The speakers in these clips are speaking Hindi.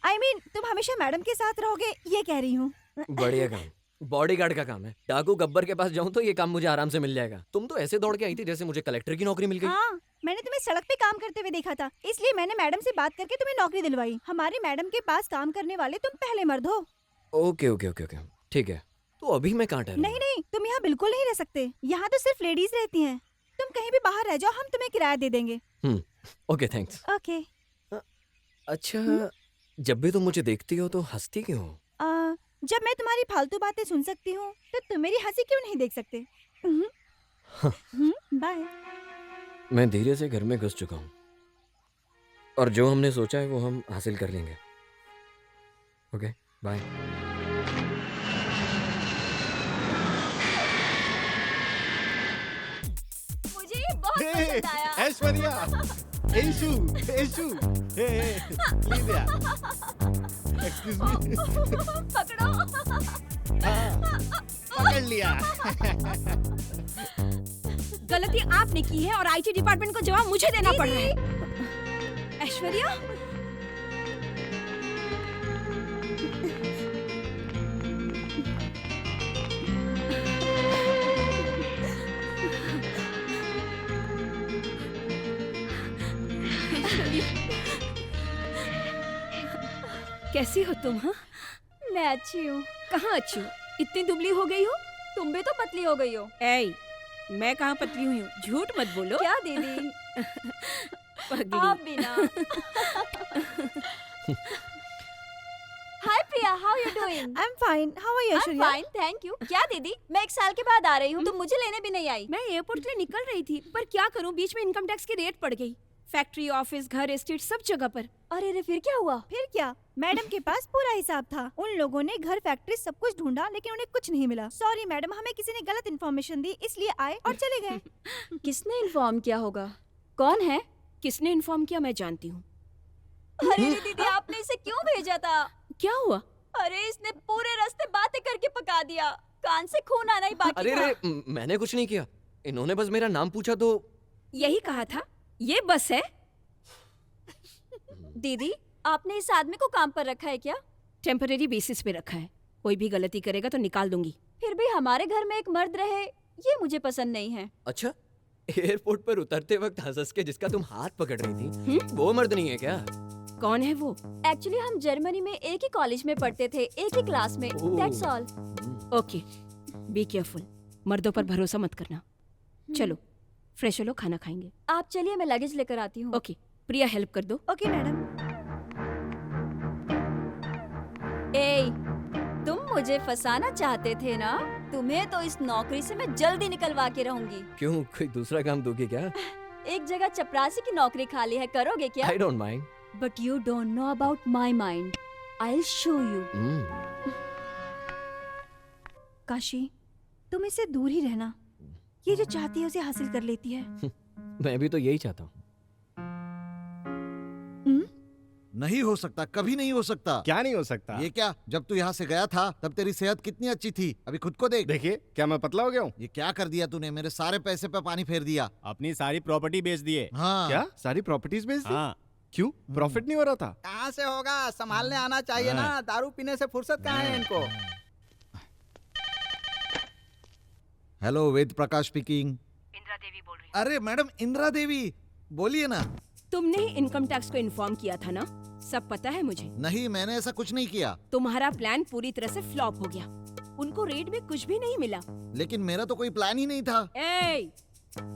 I mean, तुम हमेशा मैडम के साथ रहोगे, ये कह रही हूँ। बढ़िया काम, बॉडीगार्ड का काम है। डाकू गब्बर के पास जाऊं तो ये काम मुझे आराम से मिल जाएगा। तुम तो ऐसे दौड़ के आई थी जैसे मुझे कलेक्टर की नौकरी मिल गई। हाँ, मैंने तुम्हें सड़क पे काम करते हुए देखा था, इसलिए मैंने मैडम से बात करके तुम्हें नौकरी दिलवाई। हमारी मैडम के पास काम करने वाले तुम पहले मर्द हो। ओके ओके ओके ओके, ठीक है। तो अभी मैं कहाँ ठहरूंगा? नहीं नहीं, तुम यहाँ बिल्कुल नहीं रह सकते। यहाँ तो सिर्फ लेडीज रहती हैं। तुम कहीं भी बाहर रह जाओ, हम तुम्हें किराया दे देंगे। Okay thanks. ओके। अच्छा, जब भी तुम मुझे देखती हो तो हंसती क्यों हो? जब मैं तुम्हारी फालतू बातें सुन सकती हूँ, तो तुम मेरी हंसी क्यों नहीं देख सकते? बाय। मैं धीरे से घर में घुस चुका हूँ और जो हमने सोचा है वो हम हासिल कर लेंगे। Okay bye. मुझे ये बहुत पसंद आया। ऐश्वर्या, ऐशु, ऐशु, हे, लीजिए। Excuse me. पकड़ो। हाँ, पकड़ लिया। गलती आपने की है और आईटी डिपार्टमेंट को जवाब मुझे देना पड़ रहा है। ऐश्वर्या, कैसी हो तुम? हाँ, मैं अच्छी हूँ। कहाँ अच्छी हो? इतनी दुबली हो गई हो। तुम भी तो पतली हो गई हो। ऐ, मैं कहाँ पतली हुई हूँ? झूठ मत बोलो। क्या दीदी? पगली। आप भी ना। Hi Priya, how you doing? I am fine, how are you Aishwarya? I am fine, thank you. क्या दीदी, मैं 1 साल के बाद आ रही हूँ, तुम मुझे लेने भी नहीं आई। मैं एयरपोर्ट के लिए निकल रही थी, पर क्या करूँ, बीच में इनकम टैक्स की रेट पड़ गई। फैक्ट्री, ऑफिस, घर, एस्टेट सब जगह पर। अरे रे, फिर क्या हुआ? फिर क्या, मैडम के पास पूरा हिसाब था। उन लोगों ने घर, फैक्ट्री सब कुछ ढूंढा, लेकिन उन्हें कुछ नहीं मिला। सॉरी मैडम, हमें किसी ने गलत इन्फॉर्मेशन दी, इसलिए आए और चले गए। किसने इन्फॉर्म किया होगा? कौन है? किसने इन्फॉर्म किया मैं जानती हूँ। अरे रे दीदी, आपने इसे क्यों भेजा था? क्या हुआ? अरे इसने पूरे रास्ते बातें करके पका दिया, कान से खून आना ही बाकी अरे था। रे, मैंने कुछ नहीं किया। इन्होंने बस मेरा नाम पूछा तो। यही कहा था, ये बस है। दीदी, आपने इस आदमी को काम पर रखा है क्या? टेम्परेरी बेसिस पे रखा है, कोई भी गलती करेगा तो निकाल दूंगी। फिर भी हमारे घर में एक मर्द रहे, ये मुझे पसंद नहीं है। अच्छा, एयरपोर्ट पर उतरते वक्त हंस के जिसका तुम हाथ पकड़ रही थी, वो मर्द नहीं है क्या? कौन है वो? एक्चुअली हम जर्मनी में एक ही कॉलेज में पढ़ते थे, एक ही क्लास में। That's all. Okay, be careful. मर्दों पर भरोसा मत करना। चलो फ्रेश हो लो, खाना खाएंगे। आप चलिए, मैं लगेज लेकर आती हूँ। ओके, प्रिया हेल्प कर दो। Okay madam. ए, तुम मुझे फंसाना चाहते थे ना? तुम्हें तो इस नौकरी से मैं जल्दी निकलवा के रहूंगी। क्यों, कोई दूसरा काम दोगे क्या? एक जगह चपरासी की नौकरी खाली है, करोगे क्या? I don't mind. But you don't know about my mind. I will show you. Kashi, तुम इससे दूर ही रहना। ये जो चाहती है उसे हासिल कर लेती है। मैं भी तो यही चाहता हूँ। नहीं हो सकता, कभी नहीं हो सकता। क्या नहीं हो सकता? ये क्या, जब तू यहाँ से गया था तब तेरी सेहत कितनी अच्छी थी, अभी खुद को देख। देखिए, क्या मैं पतला हो गया हूँ? ये क्या कर दिया तूने, मेरे सारे पैसे पे पानी फेर दिया। अपनी सारी प्रॉपर्टी बेच दिए। हाँ। क्या सारी प्रॉपर्टीज बेच दी? हाँ। क्यों, प्रॉफिट नहीं हो रहा था? कहाँ से होगा, संभालने आना चाहिए ना। दारू पीने से फुर्सत कहाँ है इनको। Hello, Ved Prakash speaking. इंदिरा देवी बोल रही। अरे मैडम, इंदिरा देवी बोलिए ना। तुमने ही इनकम टैक्स को इन्फॉर्म किया था ना? सब पता है मुझे। नहीं, मैंने ऐसा कुछ नहीं किया। तुम्हारा प्लान पूरी तरह से फ्लॉप हो गया। उनको रेट में कुछ भी नहीं मिला। लेकिन मेरा तो कोई प्लान ही नहीं था। ए,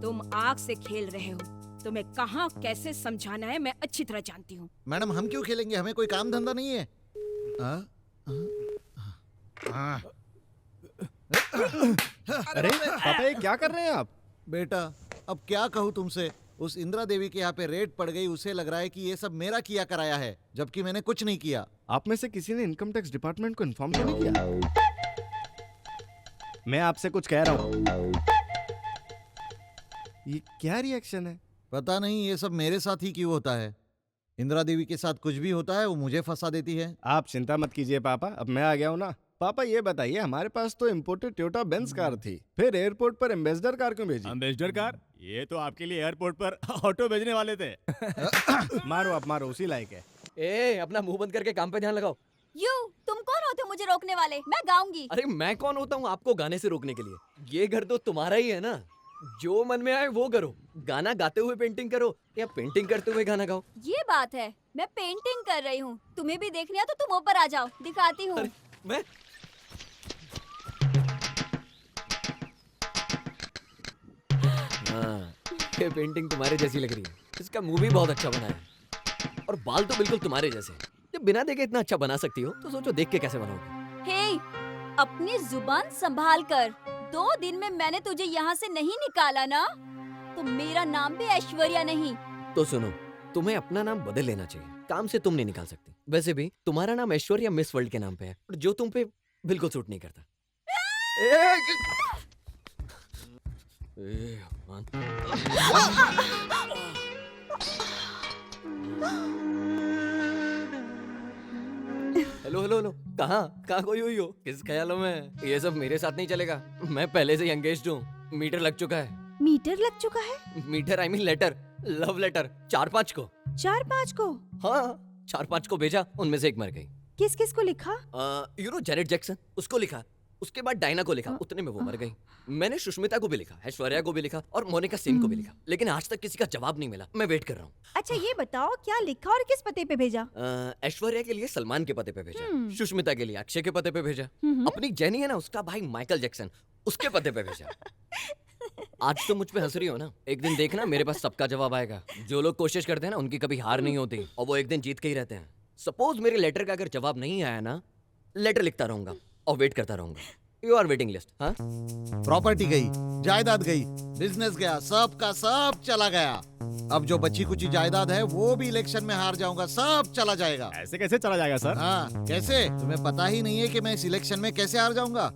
तुम आग से खेल रहे हो। तुम्हें कहाँ कैसे समझाना है मैं अच्छी तरह जानती हूँ। मैडम, हम क्यों खेलेंगे, हमें कोई काम धंधा नहीं है। अरे पापा, ये क्या कर रहे हैं आप? बेटा, अब क्या कहूँ तुमसे। उस इंदिरा देवी के यहाँ पे रेड पड़ गई, उसे लग रहा है कि ये सब मेरा किया कराया है, जबकि मैंने कुछ नहीं किया। आप में से किसी ने इनकम टैक्स डिपार्टमेंट को इन्फॉर्म तो नहीं किया? मैं आपसे कुछ कह रहा हूँ। ये क्या रिएक्शन है? पता नहीं ये सब मेरे साथ ही क्यों होता है। इंदिरा देवी के साथ कुछ भी होता है वो मुझे फंसा देती है। आप चिंता मत कीजिए पापा, अब मैं आ गया हूँ ना। पापा ये बताइए, हमारे पास तो इम्पोर्टेड टोयोटा बेंज कार थी, फिर एयरपोर्ट पर एम्बेसडर कार क्यों भेजी? Ambassador car? ये तो आपके लिए एयरपोर्ट पर ऑटो भेजने वाले थे। मारो आप मारो, उसी लायक है। ए अपना मुंह बंद करके काम पे ध्यान लगाओ। तुम कौन होते हो मुझे रोकने वाले? मैं गाऊंगी। अरे मैं कौन होता हूँ आपको गाने से रोकने के लिए? ये घर तो तुम्हारा ही है ना, जो मन में आए वो करो। गाना गाते हुए पेंटिंग करो या पेंटिंग करते हुए गाना गाओ। ये बात है, मैं पेंटिंग कर रही हूँ। तुम्हें भी देखनी है तो तुम ऊपर आ जाओ, दिखाती हूँ। अरे मैं हाँ, ये पेंटिंग तुम्हारे जैसी लग रही है। इसका मुंह भी बहुत अच्छा बना है और बाल तो बिल्कुल तुम्हारे जैसे। जब बिना देखे इतना अच्छा बना सकती हो तो सोचो देख के कैसे बनाओगे। हे, अपनी जुबान संभाल कर। 2 दिन में मैंने तुझे यहाँ से नहीं निकाला ना, तो मेरा नाम भी ऐश्वर्या नहीं। तो सुनो, तुम्हें अपना नाम बदल लेना चाहिए। काम से तुम नहीं निकाल सकती। वैसे भी तुम्हारा नाम ऐश्वर्या मिस वर्ल्ड के नाम पे है, जो तुम पे बिल्कुल सूट नहीं करता। भगवान। हेलो हेलो हेलो, कहाँ कोई हुई हो? किस ख्यालों में? ये सब मेरे साथ नहीं चलेगा। मैं पहले से ही एंगेज्ड हूँ। मीटर लग चुका है। मीटर लग चुका है? Meter I mean letter, love letter. 4-5 को। 4-5 को? हाँ 4-5 को भेजा, उनमें से एक मर गई। किस किस को लिखा? जेनेट जैक्सन, उसको लिखा। उसके बाद डायना को लिखा, उतने में वो मर गई। मैंने सुष्मिता को भी लिखा, ऐश्वर्या को भी लिखा और मोनिका सिंह को भी लिखा, लेकिन आज तक किसी का जवाब नहीं मिला। मैं वेट कर रहा हूँ। अच्छा ये बताओ क्या लिखा और किस पते पे भेजा? ऐश्वर्या के लिए सलमान के पते पे भेजा, सुष्मिता के लिए अक्षय के पते पे भेजा, अपनी जेनी है ना उसका भाई माइकल जैक्सन, उसके पते पे भेजा। आज तो मुझ पे हंस रही हो ना, एक दिन देखना मेरे पास सबका जवाब आएगा। जो लोग कोशिश करते हैं ना उनकी कभी हार नहीं होती और वो एक दिन जीत के ही रहते हैं। सपोज मेरे लेटर का अगर जवाब नहीं आया ना, लेटर लिखता रहूंगा और वेट करता रहूंगा। You are waiting list. हाँ, प्रॉपर्टी गई, जायदाद गई, बिजनेस गया, सब का सब चला गया। अब जो बची कुची जायदाद है वो भी इलेक्शन में हार जाऊंगा, सब चला जाएगा। ऐसे कैसे चला जाएगा सर? हाँ कैसे? तुम्हें पता ही नहीं है कि मैं इस इलेक्शन में कैसे हार जाऊंगा।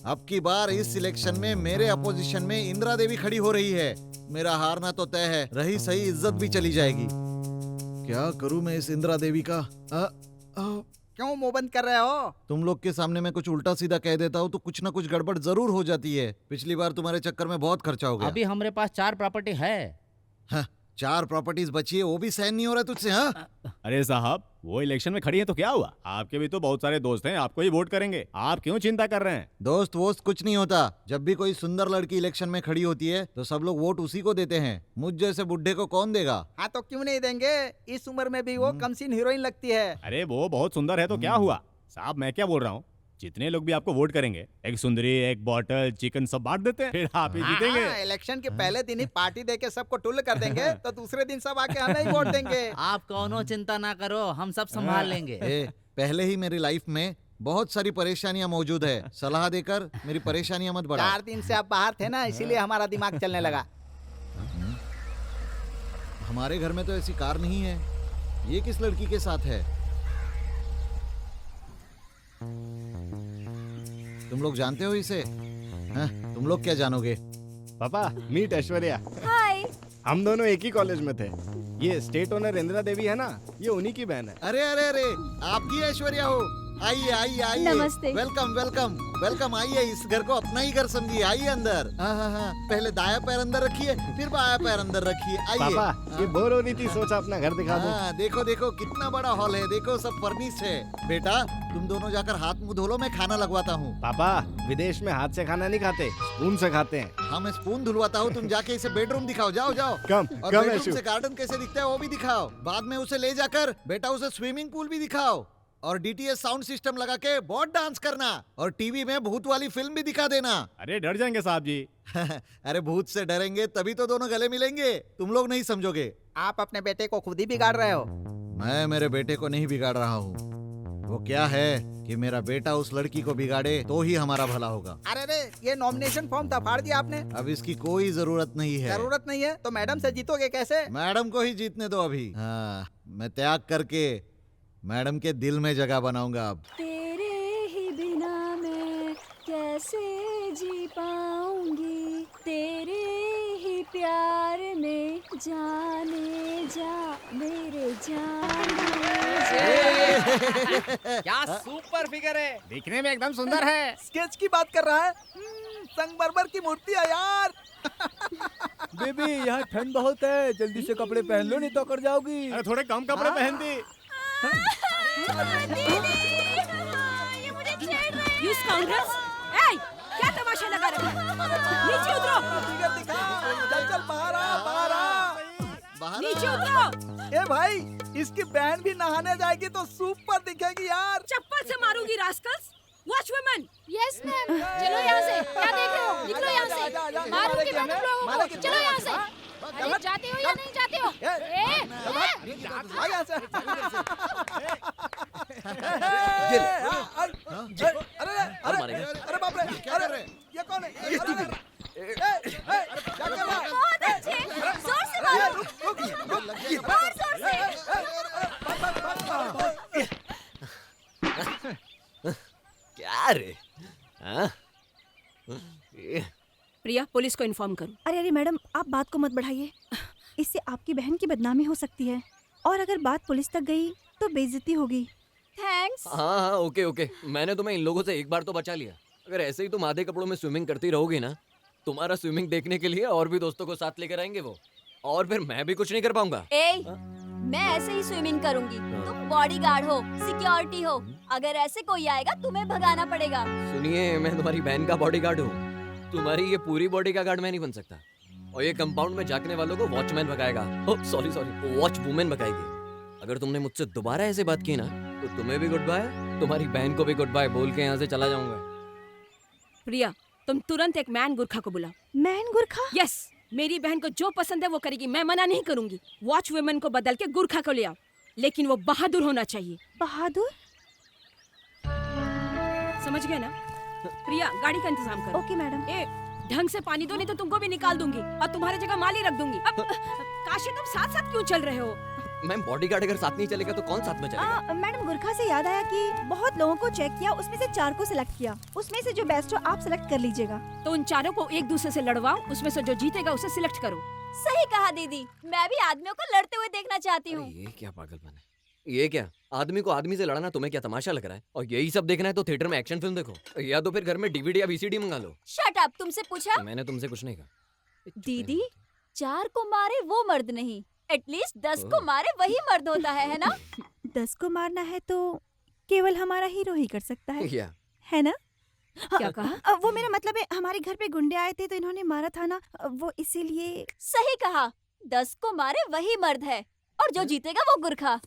अब की बार इस इलेक्शन में मेरे अपोजिशन में इंदिरा देवी खड़ी हो रही है। मेरा हारना तो तय है, रही सही इज्जत भी चली जाएगी। क्या करूं मैं इस इंदिरा देवी का? क्यों मुंह बंद कर रहे हो? तुम लोग के सामने मैं कुछ उल्टा सीधा कह देता हूँ तो कुछ ना कुछ गड़बड़ जरूर हो जाती है। पिछली बार तुम्हारे चक्कर में बहुत खर्चा हो गया। अभी हमारे पास 4 प्रॉपर्टी है। हाँ, 4 प्रॉपर्टीज बची है, वो भी सहन नहीं हो रहा तुझसे। हाँ अरे साहब, वो इलेक्शन में खड़ी है तो क्या हुआ? आपके भी तो बहुत सारे दोस्त हैं, आपको ही वोट करेंगे। आप क्यों चिंता कर रहे हैं? दोस्त वोस्त कुछ नहीं होता। जब भी कोई सुंदर लड़की इलेक्शन में खड़ी होती है तो सब लोग वोट उसी को देते हैं। मुझ जैसे बुढ़े को कौन देगा? हाँ तो क्यों नहीं देंगे? इस उम्र में भी वो कमसीन हीरोइन लगती है। अरे वो बहुत सुंदर है तो क्या हुआ? साहब मैं क्या बोल रहा हूँ, जितने लोग भी आपको वोट करेंगे, एक सुंदरी, एक बॉटल, चिकन सब बांट देते हैं, फिर आप ही जीतेंगे। हाँ, इलेक्शन के पहले दिन ही पार्टी देके सबको टुल्ल कर देंगे तो दूसरे दिन सब आके हमें ही वोट देंगे। आप कौनो चिंता ना करो, हम सब संभाल लेंगे। पहले ही मेरी लाइफ में बहुत सारी परेशानियां मौजूद है। सलाह देकर मेरी परेशानियां मत बढ़ा। 4 दिन से आप बाहर थे ना, इसीलिए हमारा दिमाग चलने लगा। हमारे घर में तो ऐसी कार नहीं है। ये किस लड़की के साथ है? तुम लोग जानते हो इसे? हाँ, तुम लोग क्या जानोगे? पापा मीट ऐश्वर्या। हाय। हम दोनों एक ही कॉलेज में थे। ये स्टेट ओनर इंदिरा देवी है ना, ये उन्हीं की बहन है। अरे अरे अरे, आपकी ऐश्वर्या हो? आइए आइए आइए। नमस्ते। Welcome welcome welcome. आइए, इस घर को अपना ही घर समझिए। आइए अंदर। हाँ हाँ हाँ, पहले दाया पैर अंदर रखिए, फिर बाया पैर अंदर रखिए। आइए। पापा ये बोर हो रही थी, सोचा अपना घर दिखा दूं। हाँ, देखो देखो कितना बड़ा हॉल है। देखो सब फर्निश्ड है। बेटा तुम दोनों जाकर हाथ मुंह धो लो, मैं खाना लगवाता हूँ। पापा विदेश में हाथ से खाना नहीं खाते, स्पून से खाते हैं। हाँ मैं स्पून धुलवाता हूँ, तुम जाके इसे बेडरूम दिखाओ। जाओ जाओ। कम और कम बेडरूम ऐशु। से गार्डन कैसे दिखता है वो भी दिखाओ। बाद में उसे ले जाकर बेटा उसे स्विमिंग पूल भी दिखाओ। और डीटीएच साउंड सिस्टम लगा के बहुत डांस करना। और टीवी में भूत वाली फिल्म भी दिखा देना। अरे डर जाएंगे साहब जी। अरे भूत से डरेंगे तभी तो दोनों गले मिलेंगे। तुम लोग नहीं समझोगे। आप अपने बेटे को खुद ही बिगाड़ रहे हो। मैं मेरे बेटे को नहीं बिगाड़ रहा हूँ। वो क्या है कि मेरा बेटा उस लड़की को बिगाड़े तो ही हमारा भला होगा। अरे रे, ये नॉमिनेशन फॉर्म था, फाड़ दिया आपने। अब इसकी कोई जरूरत नहीं है। जरूरत नहीं है तो मैडम से जीतोगे कैसे? मैडम को ही जीतने दो अभी। हाँ, मैं त्याग करके मैडम के दिल में जगह बनाऊंगा अब। तेरे ही बिना मैं कैसे जी पाऊंगी, तेरे ही प्यार में जाने जा मेरे जाने जा। क्या सुपर फिगर है, दिखने में एकदम सुंदर है। स्केच की बात कर रहा है। संगमरमर की मूर्ति है यार। बेबी यहाँ ठंड बहुत है, जल्दी से कपड़े पहन लो नहीं तो अकड़ जाओगी। अरे थोड़े कम कपड़े पहन दी। ये मुझे छेड़ रहे हैं। You scoundrels! ए, क्या तमाशा लगा रहे हो? नीचे उतरो! फिगर दिखा। चल चल बाहर आ, बाहर आ। बाहर नीचे आ। उतरो! ए भाई, इसकी बहन भी नहाने जाएगी तो सुपर दिखेगी यार। चप्पल से मारूंगी rascals! Watch woman! Yes ma'am, चलो यहाँ से। क्या देख रहे हो? निकलो यहाँ से। मारूंगी मैं तुम लोगों को। चलो यहाँ से। अरे जाते हो या नहीं जाते हो? आ यहाँ से। और मारेगा। अरे बाप रे, क्या कर रहे हैं? ये कौन है? अरे, क्या कर रहा है? बहुत अच्छे, जोर से मारो। और जोर से। क्या रे? हाँ? ये- प्रिया, पुलिस को इन्फॉर्म करो। अरे अरे मैडम, आप बात को मत बढ़ाइए। इससे आपकी बहन की बदनामी हो सकती है और अगर बात पुलिस तक गई तो बेइज्जती होगी। थैंक्स। हाँ हाँ, ओके ओके, मैंने तुम्हें इन लोगों से एक बार तो बचा लिया। अगर ऐसे ही तुम आधे कपड़ों में स्विमिंग करती रहोगी ना, तुम्हारा स्विमिंग देखने के लिए और भी दोस्तों को साथ लेकर आएंगे वो, और फिर मैं भी कुछ नहीं कर पाऊंगा। ए, मैं ऐसे ही स्विमिंग करूंगी। तुम बॉडीगार्ड हो, सिक्योरिटी हो। अगर ऐसे कोई आएगा तुम्हें भगाना पड़ेगा। सुनिए, मैं तुम्हारी बहन का बॉडीगार्ड हूँ, तुम्हारी ये पूरी बॉडी का गार्ड मैं नहीं बन सकता। और ये कंपाउंड में झांकने वालों को वॉचमैन भगाएगा। Oh sorry sorry, watch women भगाएगी। अगर तुमने मुझसे दोबारा ऐसे बात की ना, तो तुम्हें भी गुड बाय, तुम्हारी बहन को भी गुड बाय बोल के यहाँ से चला जाऊंगा। प्रिया, तुम तुरंत एक मैन गुरखा को बुलाओ। मैन गुरखा? यस, मेरी बहन को जो पसंद है वो करेगी, मैं मना नहीं करूंगी। वॉच वुमेन को बदल के गुरखा को ले आओ, लेकिन वो बहादुर होना चाहिए। बहादुर? समझ गए ना? प्रिया, गाड़ी का इंतजाम करो। Okay madam. ए, ढंग से पानी दो, नहीं तो तुमको भी निकाल दूंगी और तुम्हारी जगह माली रख दूंगी। अब काशी, तुम साथ साथ क्यों चल रहे हो? मैम, बॉडीगार्ड अगर साथ नहीं चलेगा तो कौन साथ में चलेगा? मैडम, गुरखा से याद आया कि बहुत लोगों को चेक किया, उसमें से 4 को सिलेक्ट किया। उसमें से जो बेस्ट हो आप सिलेक्ट कर लीजिएगा। तो उन चारों को एक दूसरे से लड़वाओ, उसमें से जो जीतेगा उसे सिलेक्ट करो। सही कहा दीदी, मैं भी आदमियों को लड़ते हुए देखना चाहती हूँ। अरे ये क्या पागलपन है? ये क्या, आदमी को आदमी से लड़ना तुम्हें क्या तमाशा लग रहा है? और यही सब देखना है तो थिएटर में एक्शन फिल्म देखो, या तो फिर घर में डीवीडी या वीसीडी मंगा लो। शट अप, तुमसे पूछा? मैंने तुमसे कुछ नहीं कहा। दीदी, 4 को मारे वो मर्द नहीं, एटलीस्ट 10 को मारे वही मर्द होता है ना? 10 को मारना है तो केवल हमारा हीरो ही कर सकता है, क्या? है ना? क्या कहा? वो मेरा मतलब है, हमारे घर पे गुंडे आए थे तो इन्होंने मारा था ना, वो इसीलिए। सही कहा, 10 को मारे वही मर्द है और जो जीतेगा वो गुरखा।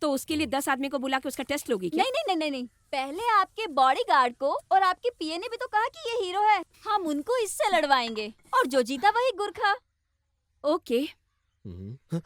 तो उसके लिए 10 आदमी को बुला के उसका टेस्ट लोगी क्या? नहीं नहीं नहीं नहीं नहीं, पहले आपके बॉडीगार्ड को और आपके पीए ने भी तो कहा कि ये हीरो है, हम उनको इससे लड़वाएंगे और जो जीता वही गुरखा। ओके। हम्म।